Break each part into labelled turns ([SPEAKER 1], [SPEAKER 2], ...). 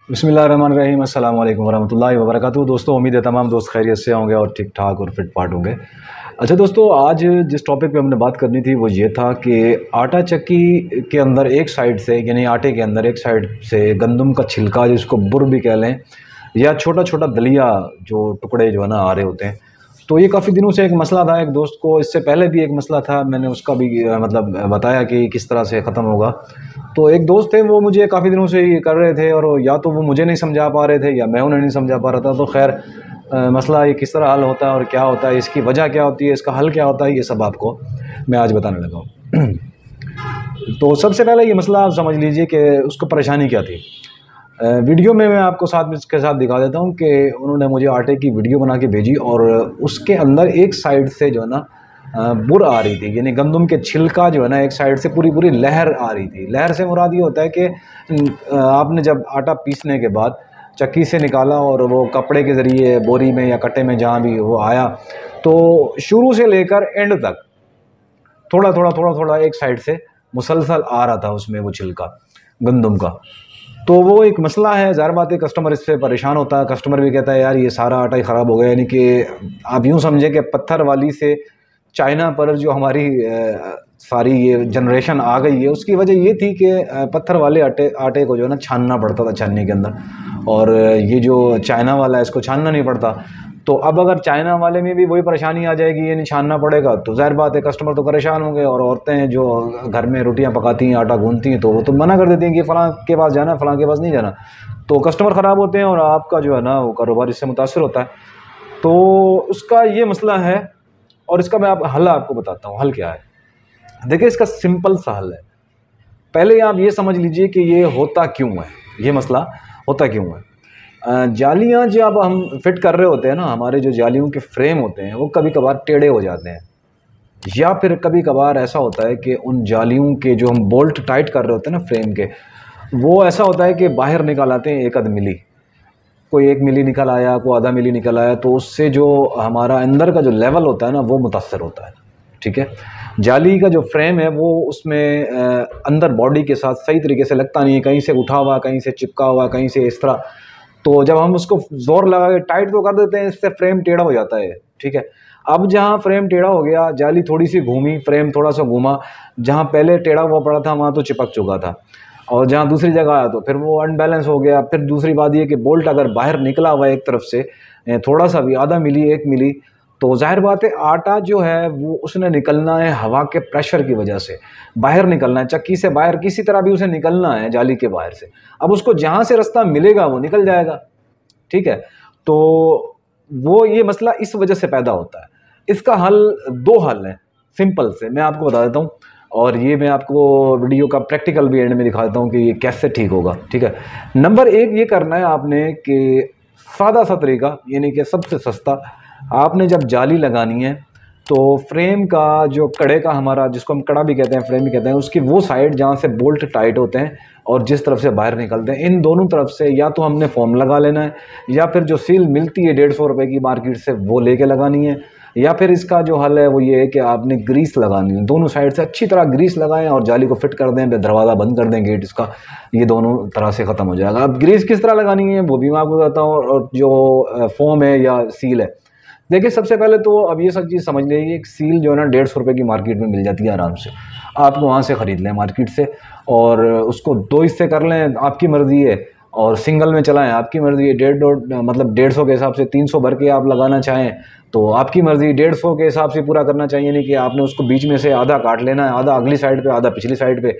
[SPEAKER 1] बिस्मिल्लाहिर्रहमानिर्रहीम अस्सलाम वालेकुम वरहमतुल्लाहि वबरकातुहू। दोस्तों, उम्मीद है तमाम दोस्त खैरियत से होंगे और ठीक ठाक और फिट फाट होंगे। अच्छा दोस्तों, आज जिस टॉपिक पे हमने बात करनी थी वो ये था कि आटा चक्की के अंदर एक साइड से, यानी आटे के अंदर एक साइड से गंदम का छिलका, जिसको बुर भी कह लें, या छोटा छोटा दलिया जो टुकड़े जो है ना आ रहे होते हैं। तो ये काफ़ी दिनों से एक मसला था एक दोस्त को, इससे पहले भी एक मसला था, मैंने उसका भी मतलब बताया कि किस तरह से ख़त्म होगा। तो एक दोस्त थे, वो मुझे काफ़ी दिनों से ये कर रहे थे और या तो वो मुझे नहीं समझा पा रहे थे या मैं उन्हें नहीं समझा पा रहा था। तो खैर मसला ये किस तरह हल होता है और क्या होता है, इसकी वजह क्या होती है, इसका हल क्या होता है, ये सब आपको मैं आज बताने लगा हूँ। तो सबसे पहले ये मसला आप समझ लीजिए कि उसको परेशानी क्या थी। वीडियो में मैं आपको साथ में इसके साथ दिखा देता हूँ कि उन्होंने मुझे आटे की वीडियो बना के भेजी और उसके अंदर एक साइड से जो है ना बुर आ रही थी, यानी गंदम के छिलका जो है ना एक साइड से पूरी पूरी लहर आ रही थी। लहर से मुराद ये होता है कि आपने जब आटा पीसने के बाद चक्की से निकाला और वो कपड़े के ज़रिए बोरी में या कट्टे में जहाँ भी वो आया, तो शुरू से लेकर एंड तक थोड़ा थोड़ा थोड़ा थोड़ा एक साइड से मुसलसल आ रहा था उसमें वो छिलका गंदम का। तो वो एक मसला है, ज़ाहिर बात है कस्टमर इससे परेशान होता है। कस्टमर भी कहता है यार ये सारा आटा ही ख़राब हो गया, यानी कि आप यूँ समझें कि पत्थर वाली से चाइना पर जो हमारी सारी ये जनरेशन आ गई है, उसकी वजह ये थी कि पत्थर वाले आटे को जो है ना छानना पड़ता था छाननी के अंदर, और ये जो चाइना वाला है इसको छानना नहीं पड़ता। तो अब अगर चाइना वाले में भी वही परेशानी आ जाएगी, ये नहीं छानना पड़ेगा, तो ज़ाहिर बात है कस्टमर तो परेशान होंगे। और औरतें जो घर में रोटियां पकाती हैं, आटा गूंथती हैं, तो वो तो मना कर देती हैं कि फ़लाँ के पास जाना, फ़लाँ के पास नहीं जाना। तो कस्टमर ख़राब होते हैं और आपका जो है ना वो कारोबार इससे मुतासर होता है। तो उसका ये मसला है और इसका मैं हल आपको बताता हूँ। हल क्या है, देखिए इसका सिंपल सा हल है। पहले आप ये समझ लीजिए कि ये होता क्यों है, ये मसला होता क्यों है। जालियाँ जब हम फिट कर रहे होते हैं ना, हमारे जो जालियों के फ्रेम होते हैं वो कभी कभार टेढ़े हो जाते हैं, या फिर कभी कभार ऐसा होता है कि उन जालियों के जो हम बोल्ट टाइट कर रहे होते हैं ना फ्रेम के, वो ऐसा होता है कि बाहर निकाल आते हैं एक आध मिली, कोई 1 मिली निकल आया, कोई आधा मिली निकल आया, तो उससे जो हमारा अंदर का जो लेवल होता है ना वो मुतासर होता है। ठीक है, जाली का जो फ्रेम है वो उसमें अंदर बॉडी के साथ सही तरीके से लगता नहीं है, कहीं से उठा हुआ, कहीं से चिपका हुआ, कहीं से इस तरह। तो जब हम उसको जोर लगा के टाइट तो कर देते हैं, इससे फ्रेम टेढ़ा हो जाता है। ठीक है, अब जहाँ फ्रेम टेढ़ा हो गया, जाली थोड़ी सी घूमी, फ्रेम थोड़ा सा घूमा, जहाँ पहले टेढ़ा हुआ पड़ा था वहाँ तो चिपक चुका था, और जहाँ दूसरी जगह आया तो फिर वो अनबैलेंस हो गया। फिर दूसरी बात ये कि बोल्ट अगर बाहर निकला हुआ है एक तरफ से थोड़ा सा भी, आधा मिली 1 मिली, तो जाहिर बात है आटा जो है वो उसने निकलना है हवा के प्रेशर की वजह से, बाहर निकलना है चक्की से बाहर, किसी तरह भी उसे निकलना है जाली के बाहर से। अब उसको जहाँ से रास्ता मिलेगा वो निकल जाएगा। ठीक है, तो वो ये मसला इस वजह से पैदा होता है। इसका हल 2 हल हैं, सिंपल से मैं आपको बता देता हूँ, और ये मैं आपको वीडियो का प्रैक्टिकल भी एंड में दिखा देता हूँ कि ये कैसे ठीक होगा। ठीक है, नंबर 1 ये करना है आपने कि सादा सा तरीका, यानी कि सबसे सस्ता, आपने जब जाली लगानी है तो फ्रेम का जो कड़े का हमारा, जिसको हम कड़ा भी कहते हैं फ्रेम भी कहते हैं, उसकी वो साइड जहाँ से बोल्ट टाइट होते हैं और जिस तरफ से बाहर निकलते हैं, इन दोनों तरफ से या तो हमने फोम लगा लेना है, या फिर जो सील मिलती है 150 रुपये की मार्केट से वो लेके लगानी है, या फिर इसका जो हल है वो ये है कि आपने ग्रीस लगानी है। दोनों साइड से अच्छी तरह ग्रीस लगाएं और जाली को फिट कर दें, दरवाज़ा बंद कर दें गेट इसका, ये दोनों तरह से ख़त्म हो जाएगा। अब ग्रीस किस तरह लगानी है वो भी मैं आपको बताता हूँ, और जो फोम है या सील है, देखिए सबसे पहले तो अब ये सब चीज़ समझ लीजिए, एक सील जो है ना 150 रुपये की मार्केट में मिल जाती है आराम से, आप वहाँ से ख़रीद लें मार्केट से, और उसको 2 हिस्से कर लें, आपकी मर्ज़ी है, और सिंगल में चलाएं, आपकी मर्ज़ी है। 150 के हिसाब से 300 भर के आप लगाना चाहें तो आपकी मर्ज़ी, 150 के हिसाब से पूरा करना चाहिए, नहीं कि आपने उसको बीच में से आधा काट लेना है, आधा अगली साइड पे आधा पिछली साइड पे,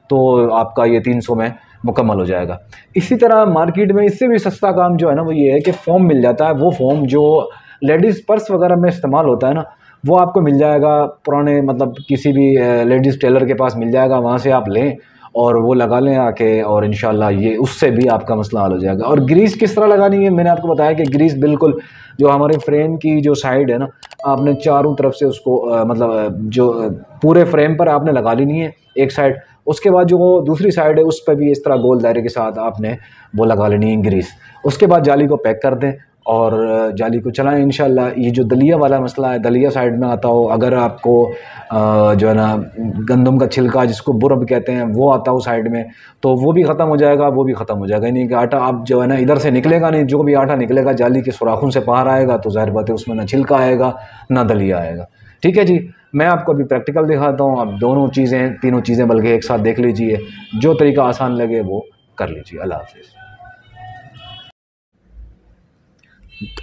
[SPEAKER 1] तो आपका ये 300 में मुकम्मल हो जाएगा। इसी तरह मार्केट में इससे भी सस्ता काम जो है ना वो ये है कि फोम मिल जाता है, वो फोम जो लेडीज़ पर्स वगैरह में इस्तेमाल होता है ना, वो आपको मिल जाएगा पुराने, मतलब किसी भी लेडीज़ टेलर के पास मिल जाएगा, वहाँ से आप लें और वो लगा लें आके, और इंशाल्लाह ये उससे भी आपका मसला हल हो जाएगा। और ग्रीस किस तरह लगानी है, मैंने आपको बताया कि ग्रीस बिल्कुल जो हमारे फ्रेम की जो साइड है ना, आपने चारों तरफ से उसको जो पूरे फ्रेम पर आपने लगा लेनी है एक साइड, उसके बाद जो वो दूसरी साइड है उस पर भी इस तरह गोल दायरे के साथ आपने वो लगा लेनी है ग्रीस। उसके बाद जाली को पैक कर दें और जाली को चलाएं इंशाल्लाह। ये जो दलिया वाला मसला है, दलिया साइड में आता हो, अगर आपको जो है ना गंदम का छिलका जिसको बुरब कहते हैं वो आता हो साइड में, तो वो भी ख़त्म हो जाएगा, वो भी ख़त्म हो जाएगा। यानी कि आटा अब जो है ना इधर से निकलेगा नहीं, जो भी आटा निकलेगा जाली के सुराखों से बाहर आएगा, तो ज़ाहिर बात है उसमें ना छिलका आएगा ना दलिया आएगा। ठीक है जी, मैं आपको अभी प्रैक्टिकल दिखाता हूँ। अब दोनों चीज़ें, तीनों चीज़ें बल्कि एक साथ देख लीजिए, जो तरीका आसान लगे वो कर लीजिए। अल्लाह हाफिज़।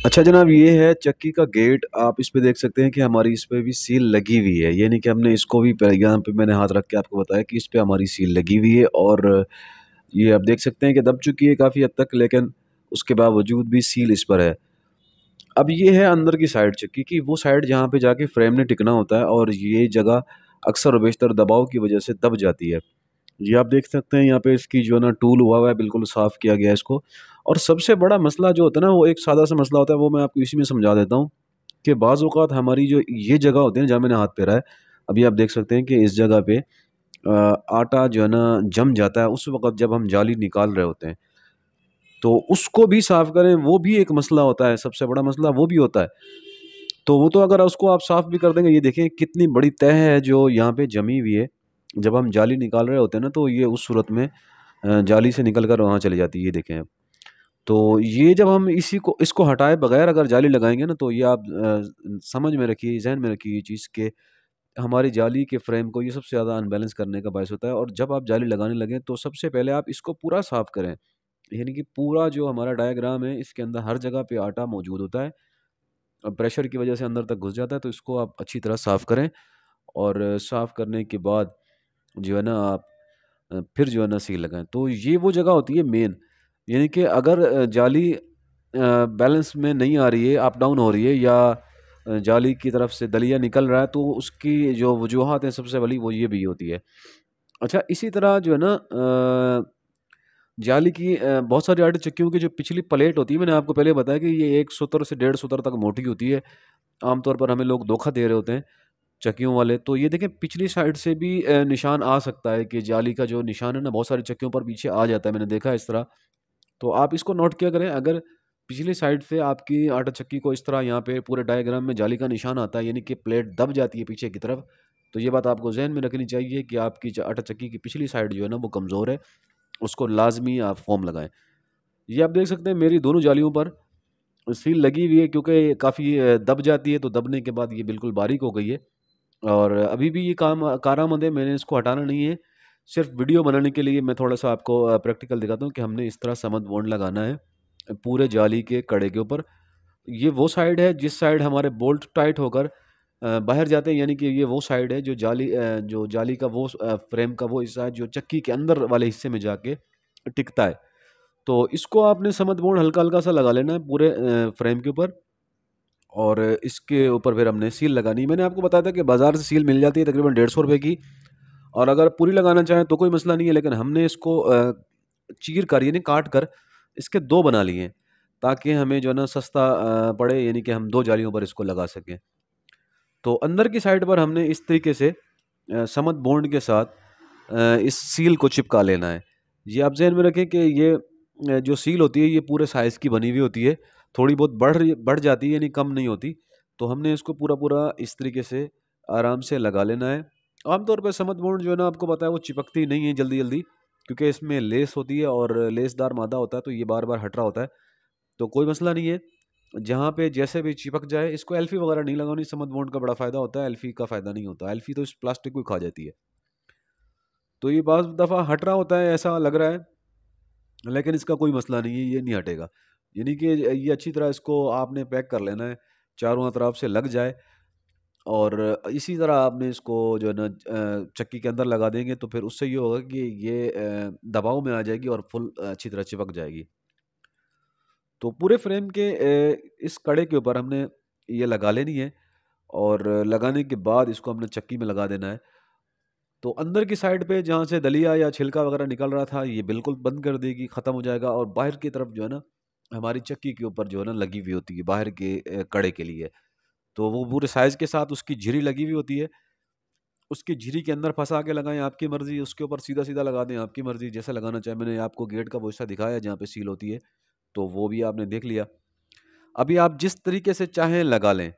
[SPEAKER 2] अच्छा जनाब, ये है चक्की का गेट। आप इस पे देख सकते हैं कि हमारी इस पे भी सील लगी हुई है, यानी कि हमने इसको भी यहाँ पे मैंने हाथ रख के आपको बताया कि इस पे हमारी सील लगी हुई है। और ये आप देख सकते हैं कि दब चुकी है काफ़ी हद तक, लेकिन उसके बावजूद भी सील इस पर है। अब ये है अंदर की साइड चक्की की, वो साइड जहाँ पे जाके फ्रेम ने टिकना होता है, और ये जगह अक्सर और बेशतर दबाव की वजह से दब जाती है। ये आप देख सकते हैं यहाँ पे इसकी जो है ना टूल हुआ है, बिल्कुल साफ़ किया गया है इसको। और सबसे बड़ा मसला जो होता है ना, वो एक सादा सा मसला होता है, वो मैं आपको इसी में समझा देता हूँ कि बाज़ औक़ात हमारी जो ये जगह होती है ना जहाँ मैंने हाथ फेरा है, अभी आप देख सकते हैं कि इस जगह पे आटा जो है ना जम जाता है उस वक़्त जब हम जाली निकाल रहे होते हैं। तो उसको भी साफ़ करें, वो भी एक मसला होता है, सबसे बड़ा मसला वो भी होता है। तो वो तो अगर उसको आप साफ़ भी कर देंगे, ये देखें कितनी बड़ी तह है जो यहाँ पे जमी हुई है। जब हम जाली निकाल रहे होते हैं ना, तो ये उस सूरत में जाली से निकल कर वहाँ चली जाती है, ये देखें आप। तो ये जब हम इसी को इसको हटाए बगैर अगर जाली लगाएँगे ना, तो ये आप समझ में रखिए, ज़हन में रखिए ये चीज़ कि हमारी जाली के फ्रेम को ये सबसे ज़्यादा अनबैलेंस करने का बायस होता है। और जब आप जाली लगाने लगें, तो सबसे पहले आप इसको पूरा साफ़ करें। यानी कि पूरा जो हमारा डायग्राम है, इसके अंदर हर जगह पे आटा मौजूद होता है। प्रेशर की वजह से अंदर तक घुस जाता है, तो इसको आप अच्छी तरह साफ़ करें। और साफ़ करने के बाद जो है ना आप फिर जो है ना सील लगाएँ। तो ये वो जगह होती है मेन, यानी कि अगर जाली बैलेंस में नहीं आ रही है, अप डाउन हो रही है, या जाली की तरफ से दलिया निकल रहा है, तो उसकी जो वजूहात हैं सबसे बड़ी वो ये भी होती है। अच्छा, इसी तरह जो है ना जाली की बहुत सारी आटे चक्कियों की जो पिछली प्लेट होती है, मैंने आपको पहले बताया कि ये 1 सूत्र से 1.5 सूत्र तक मोटी होती है। आमतौर पर हमें लोग धोखा दे रहे होते हैं चक्कियों वाले। तो ये देखें पिछली साइड से भी निशान आ सकता है कि जाली का जो निशान है ना, बहुत सारी चक्कियों पर पीछे आ जाता है, मैंने देखा है इस तरह। तो आप इसको नोट किया करें, अगर पिछली साइड से आपकी आटा चक्की को इस तरह यहाँ पे पूरे डायग्राम में जाली का निशान आता है, यानी कि प्लेट दब जाती है पीछे की तरफ, तो ये बात आपको ज़हन में रखनी चाहिए कि आपकी आटा चक्की की पिछली साइड जो है ना वो कमज़ोर है, उसको लाज़मी आप फ़ोम लगाएँ। ये आप देख सकते हैं मेरी दोनों जालियों पर सील लगी हुई है, क्योंकि काफ़ी दब जाती है, तो दबने के बाद ये बिल्कुल बारीक हो गई है। और अभी भी ये काम कारआमद है, मैंने इसको हटाना नहीं है। सिर्फ़ वीडियो बनाने के लिए मैं थोड़ा-सा आपको प्रैक्टिकल दिखाता हूँ कि हमने इस तरह समद बॉन्ड लगाना है पूरे जाली के कड़े के ऊपर। ये वो साइड है जिस साइड हमारे बोल्ट टाइट होकर बाहर जाते हैं, यानी कि ये वो साइड है जो जो जाली का वो फ्रेम का वो हिस्सा है जो चक्की के अंदर वाले हिस्से में जाके टिकता है। तो इसको आपने समद बॉन्ड हल्का-हल्का सा लगा लेना है पूरे फ्रेम के ऊपर, और इसके ऊपर फिर हमने सील लगानी है। मैंने आपको बताया था कि बाज़ार से सील मिल जाती है तकरीबन ₹150 की, और अगर पूरी लगाना चाहें तो कोई मसला नहीं है, लेकिन हमने इसको चीर कर यानी काट कर इसके 2 बना लिए हैं, ताकि हमें जो है ना सस्ता पड़े, यानी कि हम 2 जालियों पर इसको लगा सकें। तो अंदर की साइड पर हमने इस तरीके से समद बॉन्ड के साथ इस सील को चिपका लेना है। ये आप ज़हन में रखें कि ये जो सील होती है ये पूरे साइज़ की बनी हुई होती है, थोड़ी बहुत बढ़ जाती है, यानी कम नहीं होती। तो हमने इसको पूरा-पूरा इस तरीके से आराम से लगा लेना है। आमतौर पे समद बॉन्ड जो है ना आपको पता है वो चिपकती नहीं है जल्दी-जल्दी, क्योंकि इसमें लेस होती है और लेसदार मादा होता है, तो ये बार-बार हट रहा होता है। तो कोई मसला नहीं है, जहाँ पे जैसे भी चिपक जाए, इसको एल्फी वगैरह नहीं लगानी। समद बॉन्ड का बड़ा फ़ायदा होता है, एल्फी का फ़ायदा नहीं होता। एल्फी तो इस प्लास्टिक को ही खा जाती है। तो ये बाज़ दफ़ा हट रहा होता है, ऐसा लग रहा है, लेकिन इसका कोई मसला नहीं है, ये नहीं हटेगा। यानी कि ये अच्छी तरह इसको आपने पैक कर लेना है, चारों तरफ से लग जाए। और इसी तरह आपने इसको जो है ना चक्की के अंदर लगा देंगे, तो फिर उससे ये होगा कि ये दबाव में आ जाएगी और फुल अच्छी तरह चिपक जाएगी। तो पूरे फ्रेम के इस कड़े के ऊपर हमने ये लगा लेनी है, और लगाने के बाद इसको हमने चक्की में लगा देना है। तो अंदर की साइड पे जहाँ से दलिया या छिलका वगैरह निकल रहा था, ये बिल्कुल बंद कर देगी, ख़त्म हो जाएगा। और बाहर की तरफ जो है ना हमारी चक्की के ऊपर जो है ना लगी हुई होती है बाहर के कड़े के लिए, तो वो पूरे साइज़ के साथ उसकी झिरी लगी हुई होती है। उसकी झिरी के अंदर फँसा के लगाएँ, आपकी मर्ज़ी, उसके ऊपर सीधा-सीधा लगा दें, आपकी मर्ज़ी, जैसा लगाना चाहें। मैंने आपको गेट का वो हिस्सा दिखाया है जहाँ पे सील होती है, तो वो भी आपने देख लिया। अभी आप जिस तरीके से चाहें लगा लें।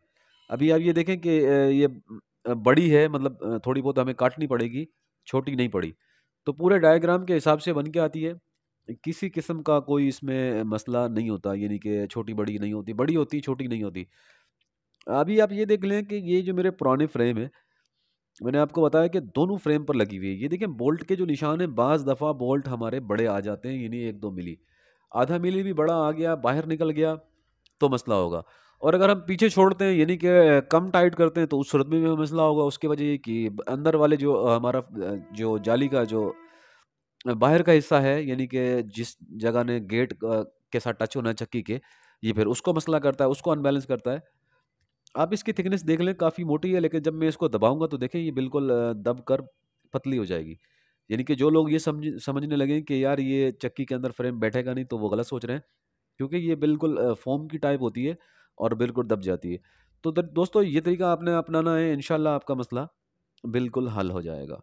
[SPEAKER 2] अभी आप ये देखें कि ये बड़ी है, मतलब थोड़ी बहुत हमें काटनी पड़ेगी, छोटी नहीं पड़ी। तो पूरे डायग्राम के हिसाब से बन के आती है। किसी किस्म का कोई इसमें मसला नहीं होता, यानी कि छोटी-बड़ी नहीं होती, बड़ी होती, छोटी नहीं होती। अभी आप ये देख लें कि ये जो मेरे पुराने फ्रेम है, मैंने आपको बताया कि दोनों फ्रेम पर लगी हुई है। ये देखें बोल्ट के जो निशान हैं, बाज़ दफ़ा बोल्ट हमारे बड़े आ जाते हैं, यानी 1-2 मिली। आधा मिली भी बड़ा आ गया, बाहर निकल गया, तो मसला होगा। और अगर हम पीछे छोड़ते हैं, यानी कि कम टाइट करते हैं, तो उस सूरत में भी मसला होगा। उसकी वजह ये कि अंदर वाले जो हमारा जो जाली का जो बाहर का हिस्सा है, यानी कि जिस जगह ने गेट के साथ टच होना है चक्की के, ये फिर उसको मसला करता है, उसको अनबैलेंस करता है। आप इसकी थिकनेस देख लें, काफ़ी मोटी है, लेकिन जब मैं इसको दबाऊँगा तो देखें ये बिल्कुल दब कर पतली हो जाएगी। यानी कि जो लोग ये समझने लगे कि यार ये चक्की के अंदर फ्रेम बैठेगा नहीं, तो वो गलत सोच रहे हैं। क्योंकि ये बिल्कुल फ़ोम की टाइप होती है और बिल्कुल दब जाती है। तो द दोस्तों, ये तरीका आपने अपनाना है, इंशाल्लाह आपका मसला बिल्कुल हल हो जाएगा।